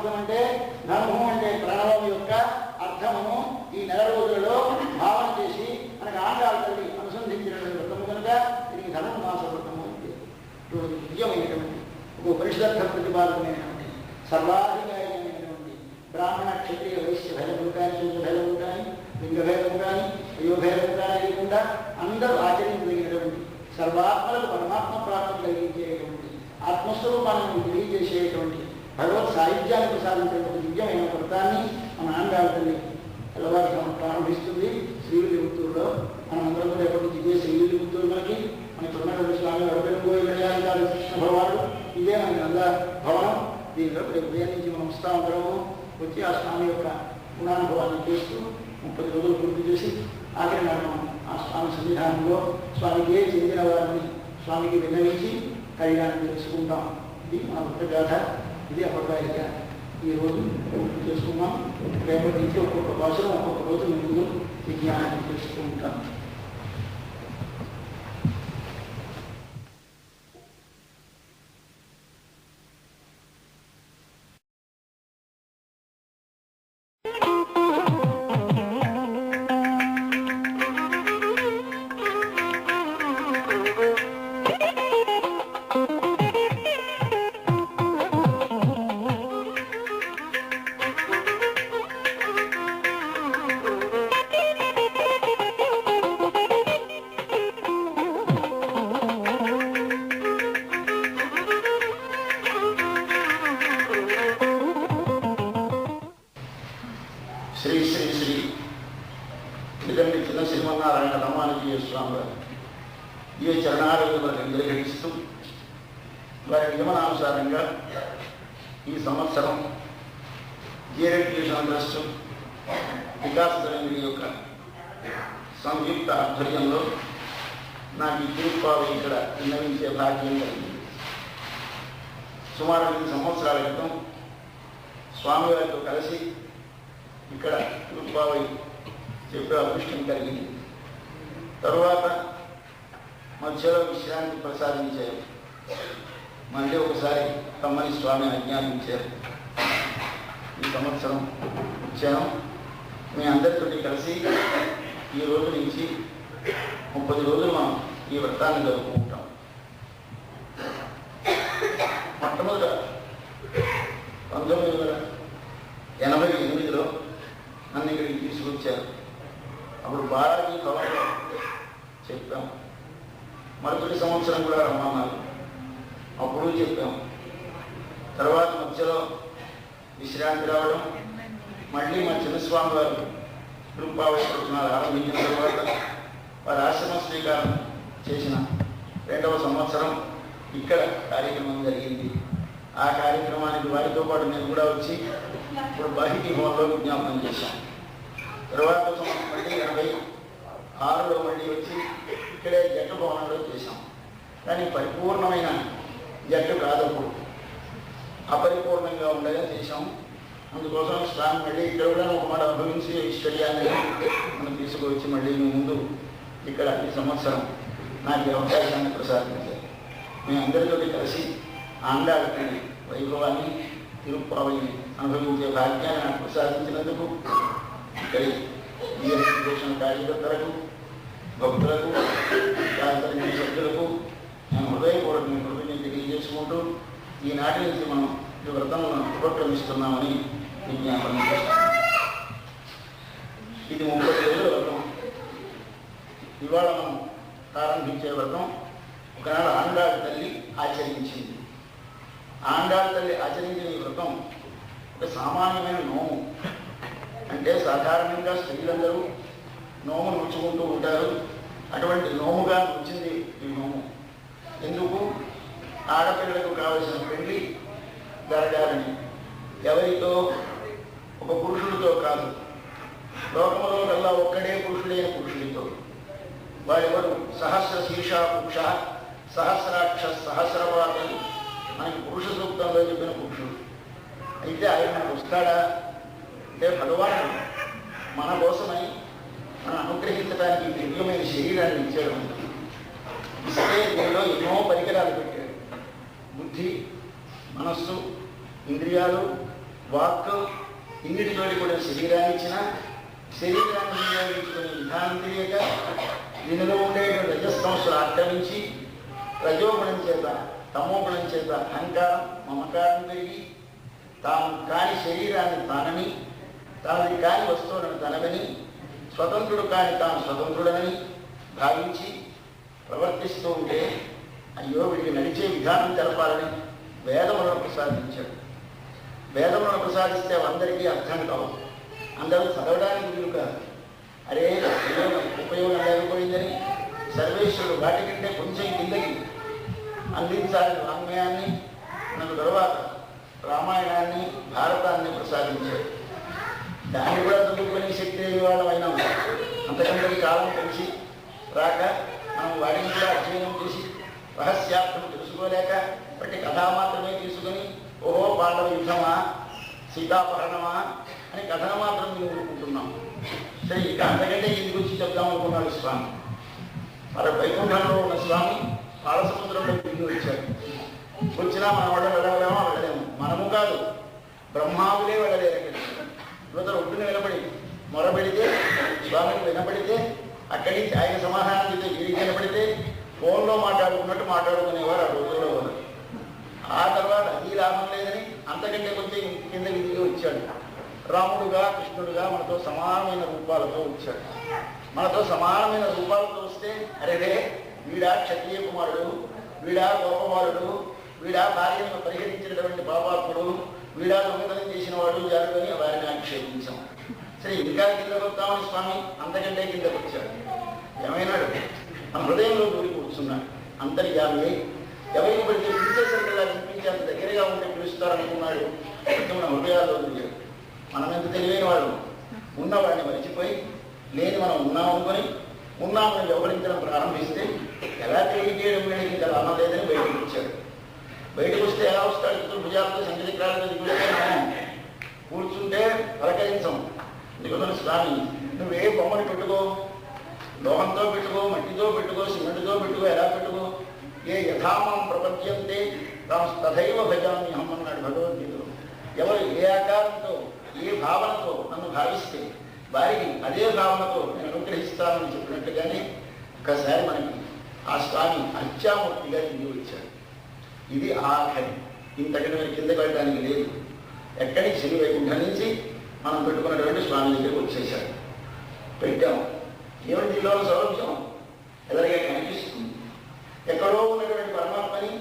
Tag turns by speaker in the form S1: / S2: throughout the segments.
S1: వ్రతం అంటే ధర్మం అంటే ప్రణవం యొక్క అర్థమును ఈ నెల రోజులలో భావన చేసి మనకు ఆండాళ్ళ తల్లి అనుసంధించినటువంటి వ్రతము కనుక దీనికి ధనుర్మాస వ్రతము అంటే దివ్యమైనటువంటి ఒక ఉపనిషదర్థ ప్రతిపాదనమైనటువంటి సర్వాధికారిమైనటువంటి బ్రాహ్మణ క్షత్రియ వైశ్య భేదములు కానీ శూద్ర భేదములు కానీ లింగభేదము కానీ వయోభేదము కానీ లేకుండా అందరూ ఆచరించదగినటువంటి సర్వాత్మలకు పరమాత్మ ప్రాప్తి కలిగించేటువంటి ఆత్మస్వరూపాన్ని తెలియజేసేటువంటి భగవత్ సాహిత్యాన్ని ప్రసాదించేటువంటి దివ్యమైన వ్రతాన్ని మన ఆండాళ్ళ తల్లి తెల్లవారుజామున ప్రారంభిస్తుంది శ్రీవిల్లిపుత్తూరులో. మనమందరం కూడా ఎప్పటి నుంచి ఇదే శ్రీవిల్లిపుత్తూరు మనకి ఉన్నటువంటి స్వామి వడపెరుగోయి వెళ్ళాలి కృష్ణ భగవానుడు ఇదే మన గంగా భవనం. దీనిలో ఉదయం నుంచి మనం వస్తూ ఉంటాము. వచ్చి ఆ స్వామి యొక్క గుణానుభవాన్ని చేస్తూ 30 రోజులు పూర్తి చేసి ఆఖరి మనం ఆ స్వామి సన్నిధానంలో స్వామికి చెందిన వారిని స్వామికి విన్నవించి కళ్యాణం తెలుసుకుంటాం. ఇది మన వృత్తగాథ. ఇది అపకారిక. ఈరోజు పూర్తి చేసుకున్నాం. రేపటి నుంచి ఒక్కొక్క భాషలో ఒక్కొక్క రోజు ముందు విజ్ఞానాన్ని తెలుసుకుంటాం. వారి నియమనానుసారంగా ఈ సంవత్సరం జీరట్యూషన్ ట్రస్ట్ వికాస సమితి యొక్క సంయుక్త ఆధ్వర్యంలో నాకు ఈ తిరుప్పావి ఇక్కడ విన్నవించే భాగ్యం కలిగింది. సుమారు 5 సంవత్సరాల క్రితం స్వామివారితో కలిసి ఇక్కడ తిరుప్పావి చెప్పే అదృష్టం కలిగింది. తరువాత మధ్యలో విశ్రాంతి ప్రసాదించారు. మళ్ళీ ఒకసారి తమ్మని స్వామి ఆజ్ఞాపించారు. ఈ సంవత్సరం వచ్చాను. మీ అందరితో కలిసి ఈ రోజు నుంచి 30 రోజులు మనం ఈ వ్రతాన్ని జరుపుకుంటాం. మొట్టమొదట 1988లో నన్ను ఇక్కడికి తీసుకొచ్చారు. అప్పుడు బాలాజీ భవన్లో చెప్పాం. మరుసటి సంవత్సరం కూడా రమ్మన్నారు. అప్పుడు చెప్పాం. తర్వాత మధ్యలో విశ్రాంతి రావడం, మళ్ళీ మా చిన్నస్వామి వారు తిరుప్పావి ప్రవచనాలు ఆరంభించిన తర్వాత వారి ఆశ్రమ స్వీకారం చేసిన 2వ సంవత్సరం ఇక్కడ కార్యక్రమం జరిగింది. ఆ కార్యక్రమానికి వారితో పాటు నేను కూడా వచ్చి ఇప్పుడు బాహితీ భవన్లో విజ్ఞాపనం చేశాను. తర్వాత మళ్ళీ 86లో మళ్ళీ వచ్చి ఇక్కడే జట్టు భవనంలో చేశాం. కానీ పరిపూర్ణమైన జట్టు కాదప్పుడు, అపరిపూర్ణంగా ఉండగా చేశాం. అందుకోసం స్వామి మళ్ళీ ఇక్కడ కూడా ఒక మాట అనుభవించి ఐశ్వర్యాన్ని మనం తీసుకువచ్చి మళ్ళీ ముందు ఇక్కడ ఈ సంవత్సరం నాకు అవకాశాన్ని ప్రసాదించారు. మేము అందరితో కలిసి ఆండాళ్ళ వైభవాన్ని తిరుప్పావిని అనుభవించే భాగ్యాన్ని నాకు ప్రసాదించినందుకు ఇక్కడి జీవన కార్యకర్తలకు, భక్తులకు, సభ్యులకు నేను హృదయపూర్వకంగా కృతజ్ఞత తెలియజేసుకుంటూ ఈనాటి నుంచి మనం ఈ వ్రతములను ఉపక్రమిస్తున్నామని విజ్ఞాపన చేస్తాం. ఇది 30 రోజుల వ్రతం. ఇవాళ మనం ప్రారంభించే వ్రతం ఒకనాడు ఆండాళ్ళ తల్లి ఆచరించింది. ఆండాళ్ళ తల్లి ఆచరించిన ఈ వ్రతం ఒక సామాన్యమైన నోము. అంటే సాధారణంగా స్త్రీలందరూ నోము నూచుకుంటూ ఉంటారు. అటువంటి నోముగా వచ్చింది ఈ నోము. ఎందుకు? ఆడపిల్లలకు కావలసిన పెళ్లి జరగాలని. ఎవరితో? ఒక పురుషుడితో కాదు, లోకంలో కల్లా ఒక్కడే పురుషుడైన పురుషుడితో. వాడెవరు? సహస్ర శీర్ష పురుష సహస్రాక్ష సహస్రవాదం మనకి పురుష సూక్తంలో చెప్పిన పురుషుడు. అయితే ఆయన వస్తాడా అంటే భగవానుడు మన కోసమై మనం అనుగ్రహించడానికి దివ్యమైన శరీరాన్ని ఇచ్చాడు. ఇస్తే దీనిలో ఎన్నో పరికరాలు పెట్టాడు. బుద్ధి, మనస్సు, ఇంద్రియాలు, వాక్ ఇన్నిటితోటి కూడా శరీరాన్ని ఇచ్చిన శరీరాన్ని వినియోగించుకునే విధానం తెలియక దీనిలో ఉండేటువంటి రజస్తంసులు ఆక్రమించి రజోగుణం చేత తమోగుణం చేత అహంకారం మమకారం పెరిగి తాను కాని శరీరాన్ని తానని తానది కాని వస్తువులను తనదని స్వతంత్రుడు కాని తాను స్వతంత్రుడనని భావించి ప్రవర్తిస్తూ ఉంటే అయ్యో వీడికి నడిచే విధానం తెలపాలని వేదములను ప్రసాదించాడు. వేదములను ప్రసాదిస్తే అందరికీ అర్థం కావు, అందరూ చదవడానికి వీలు కాదు. అరే ఉపయోగం లేకపోయిందని సర్వేశ్వరుడు వాటి కంటే కొంచెం కిందకి అందించాలని వాంగ్మయాన్ని మనకు తరువాత రామాయణాన్ని భారతాన్ని ప్రసాదించాడు. దాన్ని కూడా చదువుకునే శక్తి వాళ్ళమైనా అంతకంటే కాలం కలిసి రాక మనం వాటిని కూడా అధ్యయనం చేసి రహస్యార్థం తెలుసుకోలేక బట్టి కథ మాత్రమే తీసుకుని ఓహో పాండవ యుద్ధమా సీతాపహరణమా అని కథను మాత్రం మేము ఊరుకుంటున్నాం. సరే ఇక అంతకంటే ఇది గురించి చెప్దాం అనుకున్నాడు స్వామి. మరి వైకుంఠంలో ఉన్న స్వామి పాలసముద్రంలో దిగి వచ్చాడు. వచ్చినా మన వాళ్ళు వెళ్ళలేమో వెళ్ళలేము, మనము కాదు బ్రహ్మావులే వెళ్ళలేరు. అక్కడికి యువతలు ఒడ్డున వినపడి మొరబెడితే స్వామికి వినపడితే అక్కడి ఆయన సమాధానం చేస్తే వీరికి వినపడితే ఫోన్లో మాట్లాడుకున్నట్టు మాట్లాడుకునేవారు ఆ రోజుల్లో ఉన్నారు. ఆ తర్వాత అది లాభం లేదని అంతకంటే కొంచెం కింద దిగి వచ్చాడు. రాముడుగా కృష్ణుడుగా మనతో సమానమైన రూపాలతో వచ్చాడు. మనతో సమానమైన రూపాలతో వస్తే అరే వీడా క్షత్రియ కుమారుడు, వీడా గోపకుమారుడు, వీడా భార్యను పరిహరించినటువంటి పాపాత్ముడు, వీడా దొంగతనం చేసిన వాడు జరుగుని వారిని ఆక్షేపించాం. సరే ఇంకా కిందకు వస్తామని స్వామి అంతకంటే కిందకు వచ్చాడు. ఏమైనాడు మన హృదయంలో దూరి కూర్చున్నాడు. అంతర్యామి ఎవరికి పడితే పిలిచేసరికల్లా వినిపించేంత దగ్గరగా ఉంటే పిలుస్తారనుకున్నాడు. మన హృదయాల్లో దూరాడు. మనం ఎంత తెలివైన వాళ్ళు ఉన్నవాడిని మరిచిపోయి లేని మనం ఉన్నామనుకొని ఉన్నామని వ్యవహరించడం ప్రారంభిస్తే ఎలా తెలియజేయడం లేదు ఇంకా లాభం లేదని బయటకు వచ్చాడు. బయటకు వస్తే ఎలా వస్తాడు? భుజాలతో సంగతికాలతో కూర్చుంటే పలకరించం. ఎందుకంటే స్వామి నువ్వే బొమ్మని పెట్టుకో, లోహంతో పెట్టుకో, మట్టితో పెట్టుకో, సిమెంట్తో పెట్టుకో, ఎలా పెట్టుకో, ఏ యథామం ప్రపంచంతే తథైవ భజామి అహం అన్నాడు భగవద్గీతలో. ఎవరు ఏ ఆకారంతో ఏ భావనతో నన్ను భావిస్తే వారికి అదే భావనతో నేను అనుగ్రహిస్తానని చెప్పినట్టుగానే ఒకసారి మనకి ఆ స్వామి అత్యామూర్తిగా దిగి వచ్చాడు. ఇది ఆఖరి, ఇంతకంటే మీరు కిందకి వెళ్ళడానికి లేదు. ఎక్కడి శని వైకుంఠం నుంచి మనం పెట్టుకున్నటువంటి స్వామి దగ్గరికి వచ్చేసాడు. పెట్టాము. ఏమిటి దీనిలో సౌలభ్యం ఎదురుగా కనిపిస్తుంది. ఎక్కడో ఉన్నటువంటి పరమాత్మని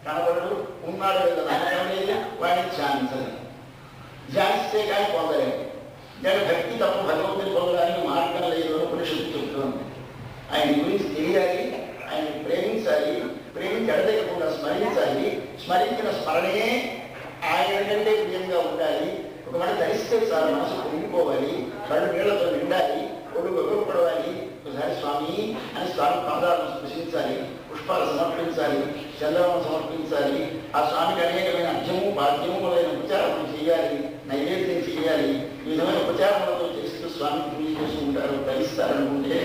S1: కనబడడు, ఉన్నాడు లేదా నమ్మకం లేదు, వాడిని ధ్యానించలేదు. ధ్యానిస్తే కానీ పొందలేదు. దాని భక్తి తప్ప భగవంతుని పొందడానికి మార్గం లేదు అని ఉపనిషత్తు చెప్తుంది. ఆయన గురించి తెలియాలి, ఆయన ప్రేమించాలి, ప్రేమించి ఎడతెగకుండా స్మరించాలి, స్మరించిన స్మరణే ఆయన కంటే ప్రియంగా ఉండాలి. ఒకవేళ ధరిస్తే చాలు మనసు పొంగిపోవాలి, కళ్ళు నీళ్లతో నిండాలి, ఒళ్ళు గొప్పపడవాలి. ఒకసారి స్వామి అని స్వామి పాదాలను స్పృశించాలి, పుష్పాలు సమర్పించాలి, చంద్రమను సమర్పించాలి. ఆ స్వామికి అనేకమైన అర్ఘ్యము భాగ్యములైన ఉపచారములు చేయాలి, నైవేద్యం చేయాలి. ఈ విధమైన ఉపచారములతో చేస్తూ స్వామికి పూజ చేస్తూ ఉంటారు, ధరిస్తారనుకుంటే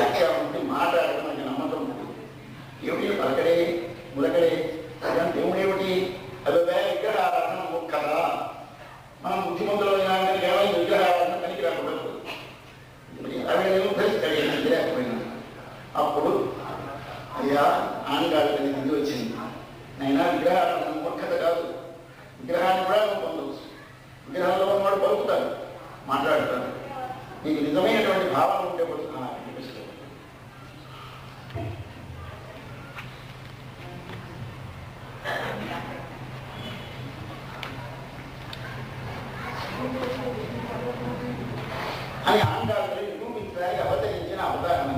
S1: అత్యాముంటే మాట్లాడడం నాకు నమ్మకం ఉంటుంది. ఏమిటి పలకడే ములకడే దాని దేవుడేమిటి? అదే విగ్రహారాధన ముఖ్యత. మనం బుద్ధిమంతులైనా ఏమైనా విగ్రహారాధన పనికి రాకూడదు. అవేమో ధరిస్తాడు లేకపోయినా. అప్పుడు అయ్యా ఆనగాళ్ళని దిగి వచ్చింది. నైనా విగ్రహారాధన ముఖ్యత కాదు, విగ్రహాన్ని కూడా నువ్వు పొందవచ్చు. విగ్రహాల్లో ఉన్నవాడు పలుకుతాడు, మాట్లాడతాడు. నీకు నిజమైనటువంటి భావన ఉంటే అని ఆండాలని నిరూపించడానికి అవతరించిన అవతారం.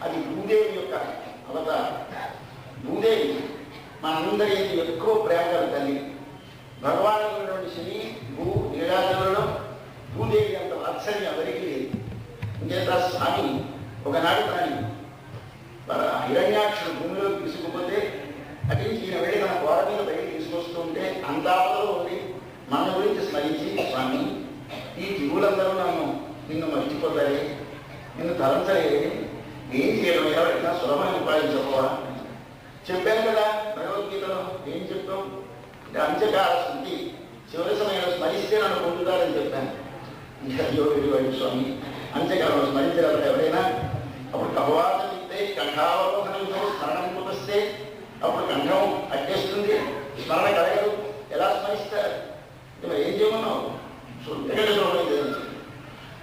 S1: అది భూదేవి యొక్క అవతారం. భూదేవి మనందరి ఎక్కువ ప్రేమ గల తల్లి. భగవానుడు శ్రీ భూ నీలాచలంలో భూదేవి అంత వాత్సల్యం ఎవరికి లేదు. ఇంకేత స్వామి ఒకనాడు కానీ హిరణ్యాక్షుడు భూమిలో తీసుకుపోతే అటు నుంచి ఈయన వెళ్ళి తన గోడ మీద బయటికి తీసుకొస్తూ ఉంటే అంతాపలో ఉండి మన గురించి స్మరించి స్వామి ఈ జీవులందరూ నిన్ను మర్చిపోతారే, నిన్ను తలంచలే, ఏం చేయడం ఎవరైనా సులభమైన ఉపాయం చెప్పవా? చెప్పాను కదా భగవద్గీతలో. ఏం చెప్తాం అంటే అంత్యకాల శుద్ధి చివరి సమయంలో స్మరిస్తే నన్ను పొందుతారని చెప్పాను. ఇంకా యోగి స్వామి అంతేకాలం స్మరించగలరు ఎవరైనా. అప్పుడు కపవాత చెప్తే కంఠావలోకనంతో స్మరణం కుదిస్తే అప్పుడు కంఠం అట్టేస్తుంది, స్మరణ కలగదు. ఎలా స్మరిస్తారు? ఏం చేయమన్నావు?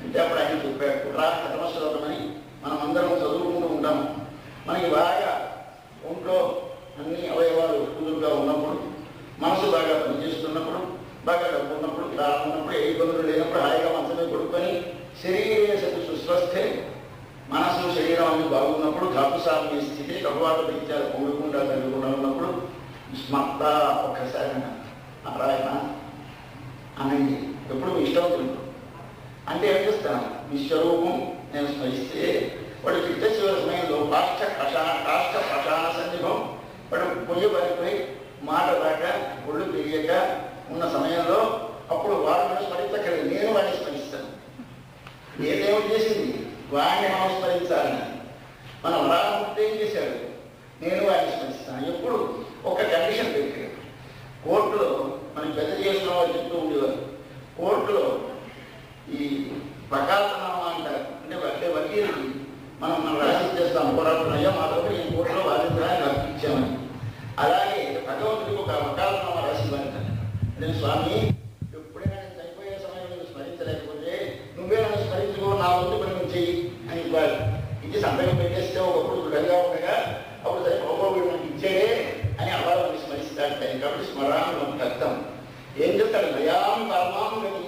S1: అంటే అప్పుడు ఆయన చెప్పాడు, కుట్రా కథమశ్లోకమని మనం అందరం చదువుకుంటూ ఉంటాము. మనకి బాగా ఒంట్లో అన్ని అవయవాలు కుదురుగా ఉన్నప్పుడు, మనసు బాగా పనిచేస్తున్నప్పుడు, బాగా డబ్బు ఉన్నప్పుడు, ప్రాణం ఉన్నప్పుడు, ఏ ఇబ్బందులు లేనప్పుడు హాయిగా మంచమే కొడుకొని శరీరే సతి సుస్వస్థే మనసు శరీరం అన్ని బాగున్నప్పుడు ధాతుసామ్య స్థితి కపవాత పిచ్చారు పొంగకుండా కలుగుకుండా ఉన్నప్పుడు స్మర్త ఒక్కసారి నారాయణ అనండి. ఎప్పుడు ఇష్టం తింటు అంటే ఏం చేస్తాను? విశ్వరూపం నేను స్మరిస్తే వాడు చిట్ట చివరి సమయంలో కాష్ట ప్రశాన సన్నిభం వాడు పొయ్యి పారిపోయి మాట దాకా ఒళ్ళు తెలియక ఉన్న సమయంలో అప్పుడు వాడిని స్మరించక్కర్లేదు, నేను వాడిని స్మరిస్తాను. ఏదేమో చేసింది వాడిని మనం స్మరించాలని మన వరాముక్తి ఏం చేశాడు? నేను వాడిని స్మరిస్తాను. ఎప్పుడు ఒక కండిషన్ పెట్టాడు. కోర్టులో మనం పెద్ద చేసిన వాళ్ళు చెప్తూ ఉండేవారు, కోర్టులో ఈ వకాలతనామా అంటారు. అంటే వకీలకి మనం రాసి చేస్తాం, పోరాడుతున్నాయో మా దగ్గర ఈ కోర్టులో వాదించడానికి అర్పించామని. అలాగే భగవంతుడికి ఒక వకాలతనామా రాసి అంటారు. నేను స్వామి ఎప్పుడైనా నేను చనిపోయే సమయంలో స్మరించలేకపోతే నువ్వే నన్ను స్మరించుకో, నా వంతు పని నువ్వు చెయ్యి అని ఇవ్వాలి. ఇది సంతకం పెట్టేస్తే ఒకప్పుడు దృఢంగా ఉండగా అప్పుడు సరే బాబోడు నాకు ఇచ్చేడే అని అవ్వాలని స్మరిస్తాడు. కాబట్టి స్మరాన్ని మనకు అర్థం ఏం చెప్తాడు? భయాం పరమాం గతి,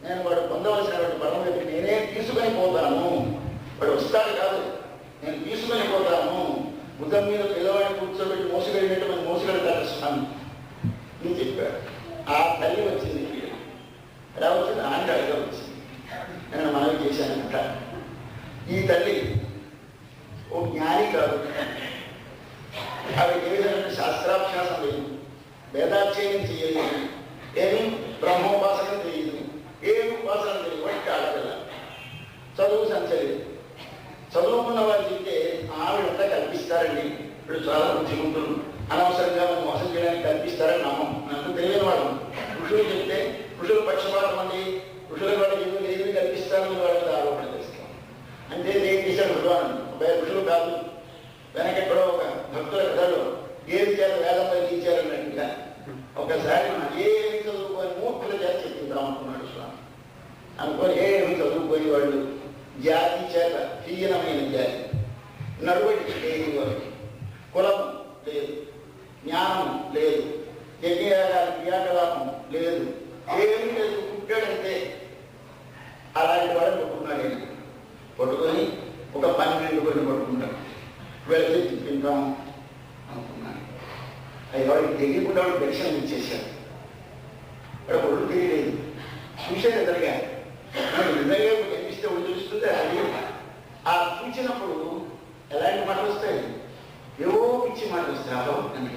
S1: నేను వాడు పొందవలసినటువంటి పరమగతి నేనే తీసుకొని పోతాను. వాడు వస్తాడు కాదు, నేను తీసుకొని పోతాను. బుధం మీద పిల్లవాడిని కూర్చోబెట్టి మోసుకెళ్ళినటువంటి మోసుకెళ్తాడు స్వామి అని చెప్పాడు. ఆ తల్లి వచ్చింది. ఎలా వచ్చింది? ఆండాడిగా వచ్చింది. నేను మనవి చేశానంట. ఈ తల్లి ఓ జ్ఞాని కాదు, ఆవిడ ఏ విధమైన శాస్త్రాభ్యాసం లేదు, వేదాధ్యయనం చేయలేదు, ఏమి బ్రహ్మోపాసనం తెలియదు, ఏమి ఉపాసన తెలియదు. వాటికి ఆడపిల్ల, చదువు సంచలేదు. చదువుకున్న వారు చెప్తే ఆవిడంతా కల్పిస్తారండి, ఇప్పుడు చాలా బుద్ధిమంతులు, అనవసరంగా మనం మోసం చేయడానికి కల్పిస్తారని నమ్మం. నాకు తెలియని వాడు ఋషులు చెప్తే ఋషులు పక్షపాతం అండి, ఋషుల వాడు ఏమి కల్పిస్తారని వాళ్ళకి ఆరోపణ చేస్తాం. అంటే ఏం చేశాడు భగవానుడు? ఋషులు కాదు, వెనకెక్కడో ఒక భక్తుల కథలో ఏమి చేయాలి వేదం పలికించారన్నట్టుగా ఒకసారి మనం ఏమి చదువుకొని మూర్ఖుల చేత చెప్తుందాం అనుకున్నాడు స్వామి. అనుకొని ఏమి చదువుకొని వాళ్ళు జాతి చేత హీనమైన జాతి, నడువడికి లేని వారికి, కులం లేదు, జ్ఞానం లేదు, యజ్ఞయాగాల క్రియాకలాపం లేదు, ఏమీ లేదు, పుట్టాడంతే. అలాంటి వాడు పట్టుకున్నాడు. పట్టుకొని ఒక 12 కొన్ని పట్టుకుంటాడు. వెళితే తిప్పింటాం అనుకున్నాడు. అది వాడికి తెలియకుండా వాడు దర్శనం ఇచ్చేశాడు. వాడు ఒళ్ళు తెలియలేదు, చూశాడు ఎదురుగా. నిజంగా కనిపిస్తే ఒళ్ళు చూస్తుంటే అది ఆ చూసినప్పుడు ఎలాంటి మాటలు వస్తాయి? ఏవో పిచ్చి మాటలు వస్తాయి. అదో అని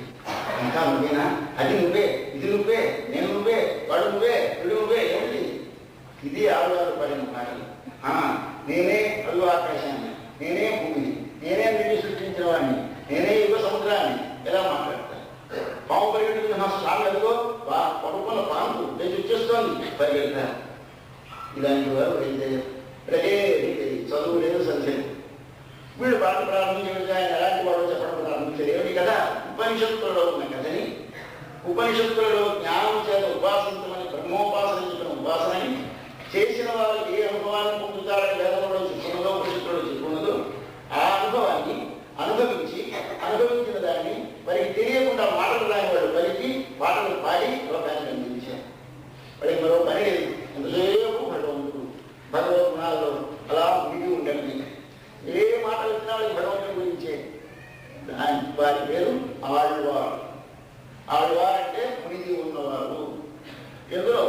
S1: ఇంకా నువ్వేనా, అది నువ్వే, ఇది నువ్వే, నేను నువ్వే, వాడు నువ్వే, వీడు నువ్వే, ఏమిటి ఇది? ఆవిడ పడిన మాటలు. నేనే అడుగు ఆకాశాన్ని, నేనే భూమిని, నేనే వీడిని సృష్టించిన వాడిని, నేనే యుగ సముద్రాన్ని ఎలా మాట్లాడతాను? పాము పరిగెట్టుకుని నా స్వామి అదిగో పడుకున్న పాము నేను వచ్చేస్తోంది పరిగెడతాను. ఇలాంటి వారు అయితే చదువు లేదు, సంచయం. వీడు పాట ప్రారంభించే ఆయన ఎలాంటి వాడు చెప్పడం ప్రారంభించారు. ఏమిటి కదా? ఉపనిషత్తులలో ఉన్న కథని, ఉపనిషత్తులలో జ్ఞానం చేత ఉపాసించమని బ్రహ్మోపాసన చెప్పిన ఉపాసనని చేసిన వారు ఏ అనుభవాన్ని పొందుతారని వేదంలో చెప్పుకున్నదో ఉపనిషత్తులలో చెప్పుకున్నదో ఆ అనుభవాన్ని అనుభవించిన దాన్ని వారికి తెలియకుండా మాటలు రాని వాడు పలికి పాటలు పాడి లోకాన్ని అందించారు. వాడికి మరో పని లేదు. ఎంతసేపు భగవంతుడు భగవద్ గుణాల్లో అలా మునిగి ఉండండి. ఏ మాటలు వచ్చినా వాళ్ళకి భగవంతుడి గురించే. వారి పేరు ఆళ్వారు. ఆళ్వారు అంటే మునిగి ఉన్నవారు. ఎందులో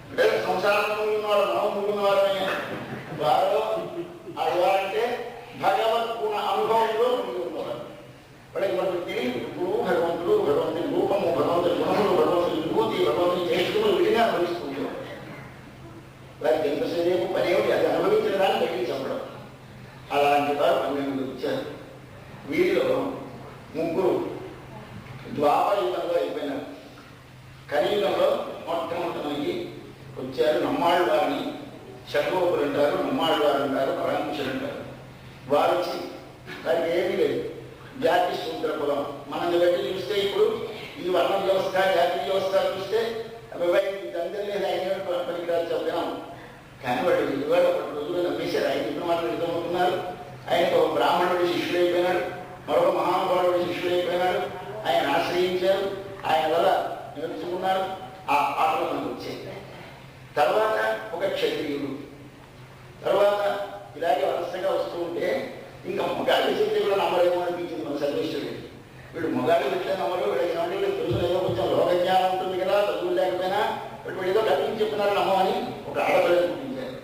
S1: అంటే సంసారంలో ఉన్నవారు, మనం మునిగినవారమే. వారు ఆళ్వారంటే భగవద్గుణ అనుభవంలో మునిగి ఉన్నవారు. వాళ్ళకి మనకు తెలియదు. ఇప్పుడు భగవంతుడు, భగవంతుని రూపము, భగవంతుని గుణములు, భగవంతుని విభూతి, భగవంతుని చేస్తులు విడిగా అనుభవిస్తుంటారు. వారికి ఎంతసేపు పనేమిటి? అది అనుభవించిన దాన్ని బయటికి చెప్పడం. అలాంటి వారు 12 వచ్చారు. వీరిలో 3 ద్వాపరయుగంలో అయిపోయినారు. కలియుగంలో నమ్మాళ్ళు వారిని షణ్గోపులు అంటారు, నమ్మాళ్ళు వారు అంటారు, పరాంకుశులు అంటారు. వారు వచ్చి దానికి ఏమీ లేదు, జాతి శూద్ర కులం. మనం బట్టి చూస్తే ఇప్పుడు ఈ వర్ణ వ్యవస్థ జాతి వ్యవస్థ చూస్తే అబ్బాయి అందరి లేదు ఆయన పనికిరాలు చెప్తున్నాం. కానీ వాడు ఇవాళ ఒకటి రోజులు నమ్మేశారు. ఆయన ఇప్పుడు మాత్రం నిజమవుతున్నారు. ఆయనకు ఒక బ్రాహ్మణుడి శిష్యుడైపోయినాడు, మరొక మహానుభావుడి శిష్యుడైపోయినాడు. ఆయన ఆశ్రయించారు, ఆయన వల్ల నేర్చుకున్నారు. ఆ పాటలు మనకు వచ్చాయి. తర్వాత ఒక క్షత్రియుడు, తర్వాత ఇలాగే వరుసగా వస్తూ ఉంటే ఇంకా మొగాడి చెప్తే కూడా నమ్మరేమో అనిపించింది మన సర్వేశ్వరుడికి. వీడు మొగాడు పెట్టే నమ్మరు, వీళ్ళకి ఏమంటే వీళ్ళకి తెలుసు ఏదో కొంచెం లోకజ్ఞానం ఉంటుంది కదా, చదువులు లేకపోయినా వీడు ఏదో కల్పించి చెప్తున్నారు నమ్మని ఒక ఆడపిల్లని పుట్టించారు.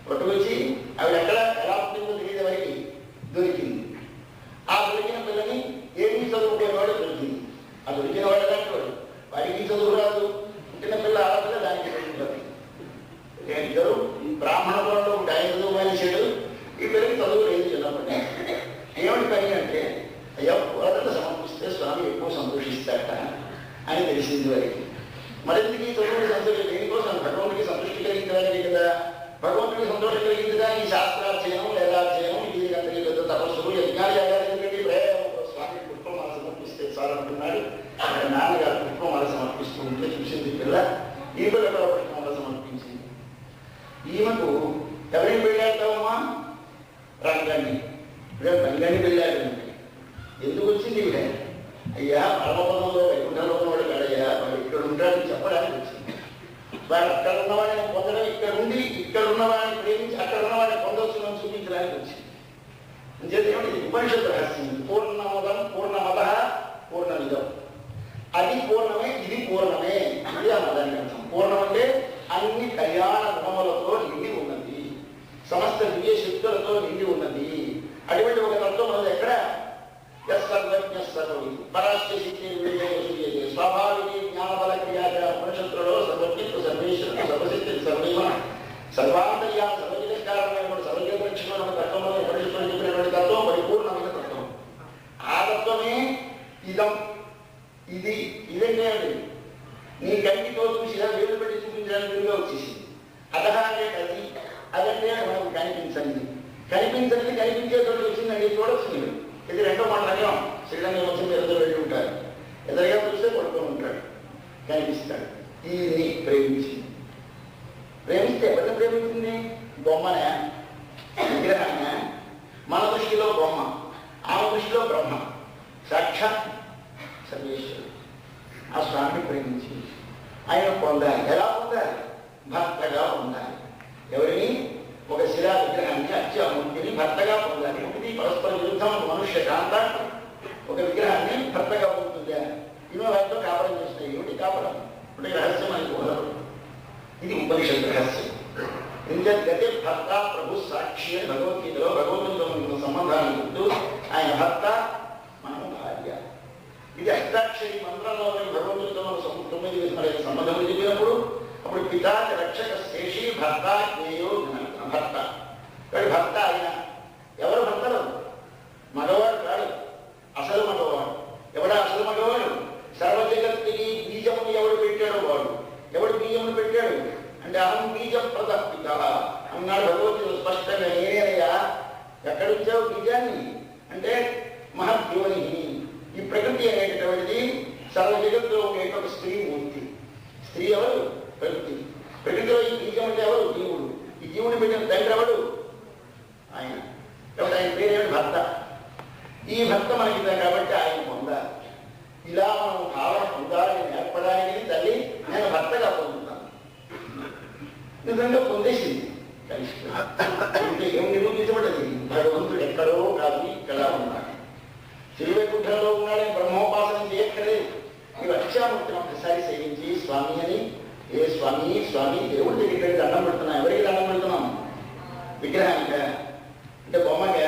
S1: పట్టుకొచ్చి ఆవిడ ఎక్కడ ఎలా పుట్టిందో తెలియదు, వారికి దొరికింది. ఆ దొరికిన పిల్లని ఏమీ చదువుకునేవాడు దొరికింది. ఆ దొరికిన వాడు ఎలాంటి వాడు, వాడికి చదువు రాదు, పుట్టిన పిల్ల ఆడపిల్ల దానికి దొరికింది. ఇద్దరు బ్రాహ్మణ కులంలో ఒక ఆయన చదువు మనిషాడు, ఈ పిల్లకి చదువు లేదు చిన్నప్పటి. ఏమిటి పని అంటే అయ్యా పూలదండ సమర్పిస్తే స్వామి ఎక్కువ సంతోషిస్తాడట అని తెలిసింది వారికి. మరింతకి చదువుకి సంతోషం దేనికోసం, భగవంతుడికి సంతృష్టి కలిగించడానికి కదా. భగవంతుడికి సంతోషం కలిగించగా ఈ శాస్త్రాధ్యయనం వేదాధ్యయనం ఇది అంతటి పెద్ద తపస్సులు యజ్ఞాలు యాగాలు ఎందుకంటే స్వామి పుష్పమాల సమర్పిస్తే చాలంటున్నాడు. నాన్నగారు పుష్పమాల సమర్పిస్తూ ఉంటే చూసింది పిల్ల, ఈ పిల్ల కూడా పుష్పమాల సమర్పించింది. ఈమెకు ఎవరిని పెళ్ళాడతావమ్మా? రంగాన్ని. రంగాన్ని పెళ్ళాడు. ఎందుకు వచ్చింది ఇవిడ? అయ్యా పరమపదంలో వైకుంఠంలో ఉన్నవాడు కాడయ్యా, వాడు ఇక్కడ ఉంటాడని చెప్పడానికి వచ్చింది. వాడు అక్కడ ఉన్నవాడిని పొందడం, ఇక్కడ ఉండి ఇక్కడ ఉన్నవాడిని ప్రేమించి అక్కడ ఉన్నవాడిని పొందవచ్చునని చూపించడానికి వచ్చింది. అంచేదేమిటి ఉపనిషత్తు రహస్యం. పూర్ణమదం పూర్ణమద పూర్ణమిదం. అది పూర్ణమే, ఇది పూర్ణమే. ఇది ఆ మదానికి అర్థం. పూర్ణం అంటే అన్ని కళ్యాణ గుణములతో నిండి ఉన్నది, సమస్త దివ్య శక్తులతో నిండి ఉన్నది. అటువంటి ఒక తత్వం మనది ఎక్కడ? పరాశక్తి స్వాభావిక జ్ఞానబల క్రియాక ఉపనిషత్తులలో సర్వజ్ఞత్వ సర్వేశ్వరుడు సర్వశక్తి సర్వైవ సర్వాంతర్యా సర్వజనకారమైన సర్వజనరక్షణ తత్వంలో ఉపనిషత్తులు చెప్పినటువంటి తత్వం పరిపూర్ణమైన తత్వం. ఆ తత్వమే ఇదం. ఇది ఇదంటే నీ కంటితో చూసి ఇలా వేలు పెట్టి చూపించడానికి వీలుగా వచ్చేసింది. అదహ అంటే అది, అదంటే మనకు కనిపించండి, కనిపించండి కనిపించేటువంటి వచ్చిందండి చూడొచ్చు. మీరు ఇది రెండో మాట అన్నాం. శ్రీరంగం వచ్చి ఎదురు వెళ్ళి ఉంటాడు, ఎదురుగా చూస్తే పడుకొని ఉంటాడు, కనిపిస్తాడు. ఈయన్ని ప్రేమించింది. ప్రేమిస్తే ఎవరిని ప్రేమించింది? బొమ్మనే, విగ్రహాన్ని. మన దృష్టిలో బొమ్మ, ఆమె దృష్టిలో బ్రహ్మ, సాక్షాత్ సర్వేశ్వరుడు. ఆ స్వామిని ప్రేమించి ఆయన పొందాలి. ఎలా పొందాలి? భర్తగా పొందాలి. ఎవరిని? ఒక శిలా విగ్రహాన్ని, అత్యమూర్తిని భర్తగా పొందాలి. ఒకటి పరస్పర విరుద్ధం. మనుష్య కాంత ఒక విగ్రహాన్ని భర్తగా పొందుతుందా? ఇవి వారితో కాపడం చేస్తాయి. ఏమిటి కాపడం? అంటే రహస్యం అని కోరదు. ఇది ఉపనిషత్ రహస్యం. ఎందుకంటే భర్త ప్రభు సాక్షి అని భగవద్గీతలో భగవంతుడితో ఉన్న సంబంధాన్ని గుర్తు. ఆయన భర్త, మనం భార్య. ఇది అష్టాక్షరి మంత్రంలో భగవంతుడితో మన 9 సంబంధం చెప్పినప్పుడు అప్పుడు పితాచ రక్షక శేషి భర్త జ్ఞేయో భర్త. వాడి భర్త ఆయన. ఎవరు భర్తలు? మగవాడు కాడు, అసలు మగవాడు. ఎవడా అసలు మగవాడు? సర్వజగత్తుకి బీజమును ఎవడు పెట్టాడు వాడు. ఎవడు బీజమును పెట్టాడు అంటే అహం బీజ ప్రదప్పిత అన్నాడు భగవద్గీత స్పష్టంగా. నేనేనయ్యా. ఎక్కడుంచావు బీజాన్ని అంటే మహద్యోని. ఈ ప్రకృతి అనేటటువంటిది సర్వ జగత్తులో ఉండేటువంటి స్త్రీ మూర్తి. స్త్రీ ఎవరు? ప్రకృతి. ప్రకృతిలో ఈ బీజం అంటే ఎవరు? జీవుడు. ఈ జీవుని పెట్టిన తండ్రి ఎవడు? ఆయన. కాబట్టి ఆయన పేరేమిటి? భర్త. ఈ భర్త మనకి కాబట్టి ఆయన పొందాలి. ఇలా మనం భావన పొందాలని నేర్పడానికి తల్లి నేను భర్తగా పొందుతాను. నిజంగా పొందేసింది. కలిసి ఏం నిరూపించబడ్డది? భగవంతుడు ఎక్కడో కాదు, ఇక్కడ ఉన్నాడు. శ్రీవైకుంఠంలో ఉన్నాడని బ్రహ్మోపాసన చేయక్కర్లేదు. ఈ అక్షామూర్తిని ఒకసారి సేవించి స్వామి అని, ఏ స్వామి స్వామి దేవుడి దగ్గరికి దండం పెడుతున్నాం. ఎవరికి దండం పెడుతున్నాం? విగ్రహానిక అంటే బొమ్మగా?